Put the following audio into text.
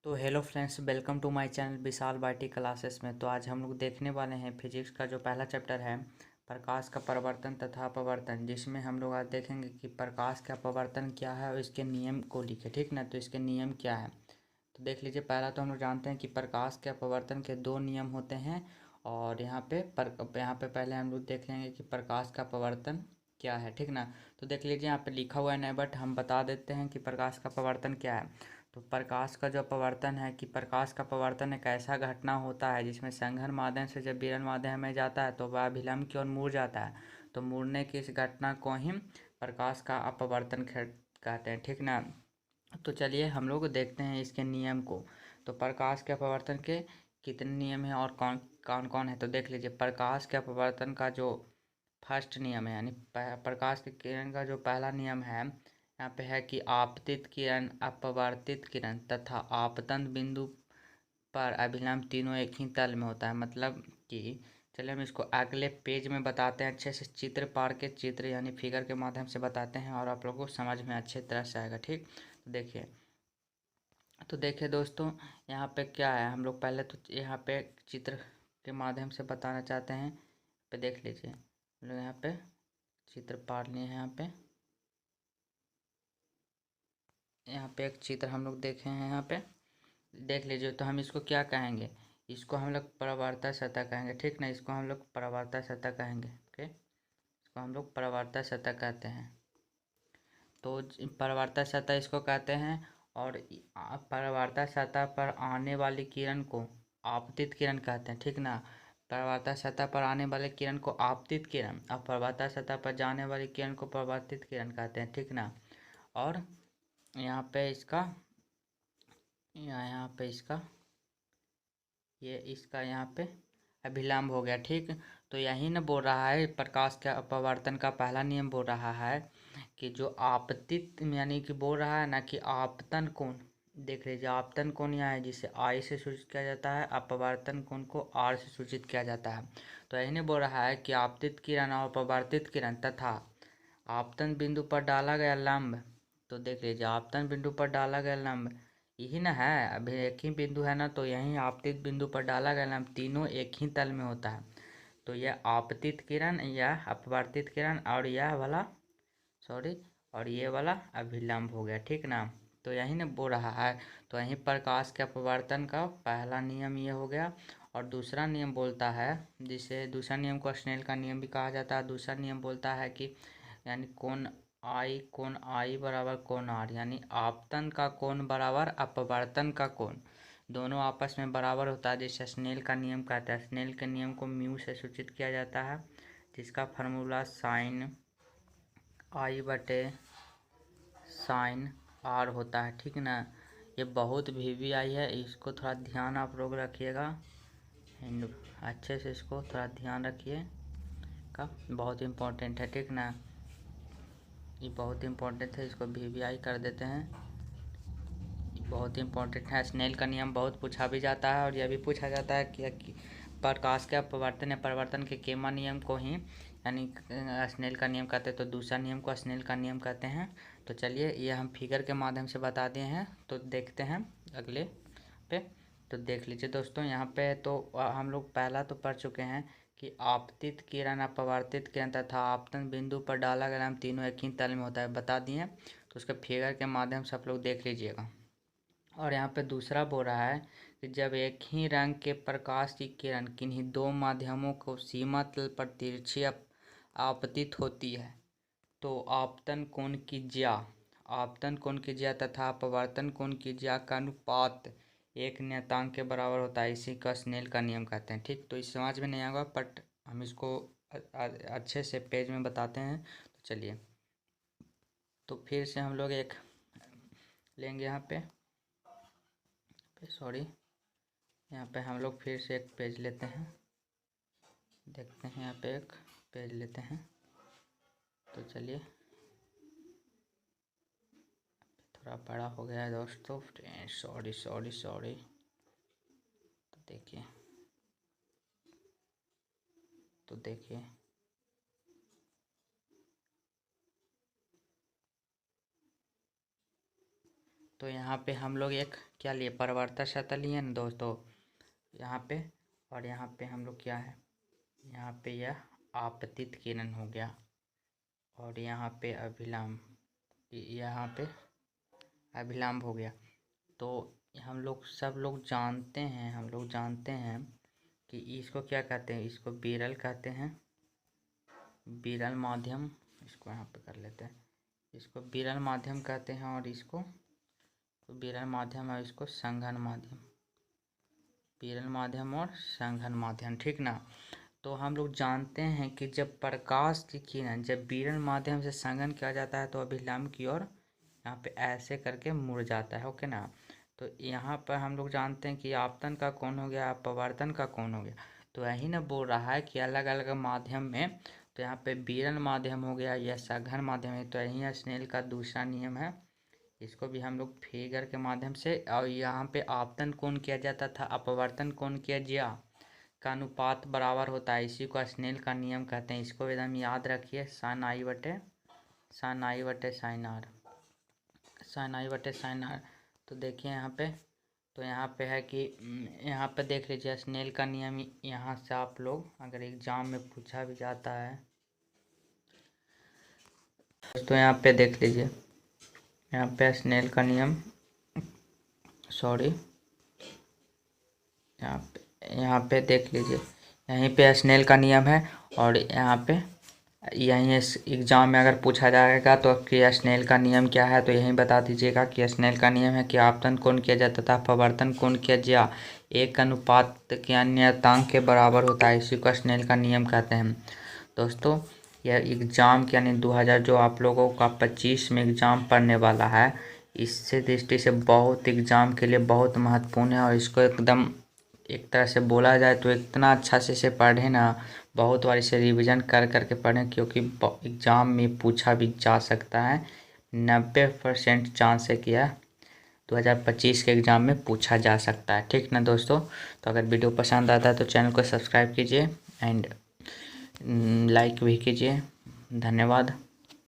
तो hello friends, welcome to my channel Vishal Bati classes में। तो आज हम लोग देखने वाले हैं फिजिक्स का जो पहला चैप्टर है, प्रकाश का परावर्तन तथा अपवर्तन, जिसमें हम लोग आज देखेंगे कि प्रकाश का अपवर्तन क्या है और इसके नियम को लिखे। ठीक ना, तो इसके नियम क्या है तो देख लीजिए। पहला तो हम लोग जानते हैं कि प्रकाश के अपवर्तन के दो नियम होते हैं। और यहाँ पे पहले हम लोग देख लेंगे कि प्रकाश का अपवर्तन क्या है। ठीक ना, तो देख लीजिए यहाँ पे लिखा हुआ है नहीं, बट हम बता देते हैं कि प्रकाश का अपवर्तन क्या है। तो प्रकाश का जो अपवर्तन है कि प्रकाश का अपवर्तन एक ऐसा घटना होता है जिसमें संघन माध्यम से जब विरल माध्यम में जाता है तो वह अभिलंब की ओर मुड़ जाता है। तो मुड़ने की इस घटना को ही प्रकाश का अपवर्तन कहते हैं। ठीक ना, तो चलिए हम लोग देखते हैं इसके नियम को। तो प्रकाश के अपवर्तन के कितने नियम हैं और कौन कौन कौन है, तो देख लीजिए। प्रकाश के अपवर्तन का जो फर्स्ट नियम है, यानी प्रकाश के किरण का जो पहला नियम है, यहाँ पे है कि आपतित किरण, अपवर्तित किरण तथा आपतन बिंदु पर अभिलंब तीनों एक ही तल में होता है। मतलब कि चलिए हम इसको अगले पेज में बताते हैं, अच्छे से चित्र पार के, चित्र यानी फिगर के माध्यम से बताते हैं और आप लोगों को समझ में अच्छे तरह से आएगा। ठीक, तो देखिए दोस्तों, यहाँ पे क्या है, हम लोग पहले तो यहाँ पे चित्र के माध्यम से बताना चाहते हैं। पे देख लीजिए, हम लोग यहाँ पे चित्र पार लिए हैं। यहाँ पे एक चित्र हम लोग देखे हैं, यहाँ पे देख लीजिए। तो हम इसको क्या कहेंगे, इसको हम लोग परावर्तक सतह कहेंगे। ठीक ना, इसको हम लोग परावर्तक सतह कहेंगे। ओके, इसको हम लोग परावर्तक सतह कहते हैं। तो परावर्तक सतह इसको कहते हैं। और परावर्तक सतह पर आने वाली किरण को आपतित किरण कहते हैं। ठीक ना, परावर्तक सतह पर आने वाले किरण को आपतित किरण और परावर्तक सतह पर जाने वाली किरण को परावर्तित किरण कहते हैं। ठीक ना, और यहाँ पे इसका यहाँ पे इसका ये इसका यहाँ पे अभिलंब हो गया। ठीक, तो यही न बोल रहा है, प्रकाश के अपवर्तन का पहला नियम बोल रहा है कि जो आपतित, यानी कि बोल रहा है ना कि आपतन कोण, देख लीजिए आपतन कोण यहाँ है जिसे आई से सूचित किया जाता है, अपवर्तन कोण को आर से सूचित किया जाता है। तो यही ने बोल रहा है कि आपतित किरण और अपवर्तित किरण तथा आपतन बिंदु पर डाला गया लंब, तो देख लीजिए आपतन बिंदु पर डाला गया लंब यही ना है, अभी एक ही बिंदु है ना, तो यही आपतित बिंदु पर डाला गया लंब तीनों एक ही तल में होता है। तो यह आपतित किरण, यह अपवर्तित किरण और यह वाला, सॉरी, और ये वाला अभिलंब हो गया। ठीक ना, तो यही ना बोल रहा है। तो यही प्रकाश के अपवर्तन का पहला नियम ये हो गया। और दूसरा नियम बोलता है, जिसे दूसरा नियम को स्नेल का नियम भी कहा जाता है। दूसरा नियम बोलता है कि यानी कोण आई बराबर कोण आर, यानी आपतन का कोण बराबर अपवर्तन का कोण, दोनों आपस में बराबर होता है, जिसे स्नेल का नियम कहता है। स्नेल के नियम को म्यू से सूचित किया जाता है, जिसका फार्मूला साइन आई बटे साइन आर होता है। ठीक ना, ये बहुत वीवीआई है, इसको थोड़ा ध्यान आप लोग रखिएगा, अच्छे से इसको थोड़ा ध्यान रखिए का, बहुत इम्पोर्टेंट है। ठीक ना, ये बहुत इम्पोर्टेंट है, इसको वीवीआई कर देते हैं, बहुत इम्पोर्टेंट है। स्नेल का नियम बहुत पूछा भी जाता है और यह भी पूछा जाता है कि प्रकाश के अपवर्तन या परिवर्तन के केमा नियम को ही यानी स्नेल का नियम कहते हैं, तो दूसरा नियम को स्नेल का नियम कहते हैं। तो चलिए ये हम फिगर के माध्यम से बता दिए हैं, तो देखते हैं अगले पे। तो देख लीजिए दोस्तों, यहाँ पे तो हम लोग पहला तो पढ़ चुके हैं कि आपतित किरण, अपवर्तित किरण तथा आपतन बिंदु पर डाला गया लंब तीनों एक ही तल में होता है, बता दिए। तो उसके फिगर के माध्यम से आप लोग देख लीजिएगा। और यहाँ पे दूसरा बोल रहा है कि जब एक ही रंग के प्रकाश की किरण किन्हीं दो माध्यमों को सीमा तल पर तिरछी आपतित होती है तो आपतन कोण की ज्या तथा अपवर्तन कोण की ज्या का अनुपात एक नियतांक के बराबर होता है। इसी का स्नेल का नियम कहते हैं। ठीक, तो इस समझ में नहीं आएगा, बट हम इसको अच्छे से पेज में बताते हैं। तो चलिए, तो फिर से हम लोग एक लेंगे यहाँ पे, सॉरी, यहाँ पे हम लोग फिर से एक पेज लेते हैं, देखते हैं यहाँ पे एक पेज लेते हैं। तो चलिए, थोड़ा बड़ा हो गया है दोस्तों, सॉरी सॉरी सॉरी। तो देखिए, तो देखिए तो यहाँ पे हम लोग एक क्या लिए, परावर्तक सतह लिए ना दोस्तों यहाँ पे, और यहाँ पे हम लोग क्या है, यहाँ पे यह आपतित किरण हो गया, और यहाँ पे अभिलंब, यहाँ पे अभिलंब हो गया। तो हम लोग सब लोग जानते हैं, हम लोग जानते हैं कि इसको क्या कहते हैं, इसको विरल कहते हैं, विरल माध्यम, इसको यहाँ पे कर लेते हैं, इसको विरल माध्यम कहते हैं, और इसको विरल माध्यम और इसको संघन माध्यम, विरल माध्यम और संघन माध्यम, ठीक ना। तो हम लोग जानते हैं कि जब प्रकाश की किरण जब विरल माध्यम से संघन किया जाता है तो अभिलंब की ओर यहाँ पे ऐसे करके मुड़ जाता है, ओके ना। तो यहाँ पर हम लोग जानते हैं कि आपतन का कोण हो गया, अपवर्तन का कोण हो गया। तो यही ना बोल रहा है कि अलग अलग माध्यम में, तो यहाँ पे विरल माध्यम हो गया या सघन माध्यम है, तो यही स्नेल का दूसरा नियम है, इसको भी हम लोग फिगर के माध्यम से, और यहाँ पे आपतन कोण किया जाता था, अपवर्तन कोण किया गया का अनुपात बराबर होता है, इसी को स्नेल का नियम कहते हैं। इसको एकदम याद रखिए, साइन आई बटे साइन आर, साइन आई बटे साइन आर। तो देखिए यहाँ पे, तो यहाँ पे है कि यहाँ पे देख लीजिए स्नेल का नियम, यहाँ से आप लोग अगर एग्जाम में पूछा भी जाता है तो यहाँ पे देख लीजिए, यहाँ पे स्नेल का नियम, सॉरी यहाँ पे देख लीजिए, यहीं पे स्नेल का नियम है, और यहाँ पे यहीं एग्जाम में अगर पूछा जाएगा तो कि स्नेल का नियम क्या है, तो यहीं बता दीजिएगा कि स्नेल का नियम है कि आपतन कोण किया जाता था, अपवर्तन कोण किया जा एक अनुपात के अन्यतांक के बराबर होता है, इसी को स्नेल का नियम कहते हैं। दोस्तों यह एग्ज़ाम के यानी 2000 जो आप लोगों का 25 में एग्ज़ाम पढ़ने वाला है, इससे दृष्टि से बहुत एग्ज़ाम के लिए बहुत महत्वपूर्ण है, और इसको एकदम एक तरह से बोला जाए तो इतना अच्छा से इसे पढ़ें ना, बहुत बार इसे रिवीजन कर करके पढ़ें, क्योंकि एग्ज़ाम में पूछा भी जा सकता है, 90% चांस है कि यह 2025 के एग्ज़ाम में पूछा जा सकता है, ठीक ना दोस्तों। तो अगर वीडियो पसंद आता है तो चैनल को सब्सक्राइब कीजिए एंड लाइक भी कीजिए। धन्यवाद।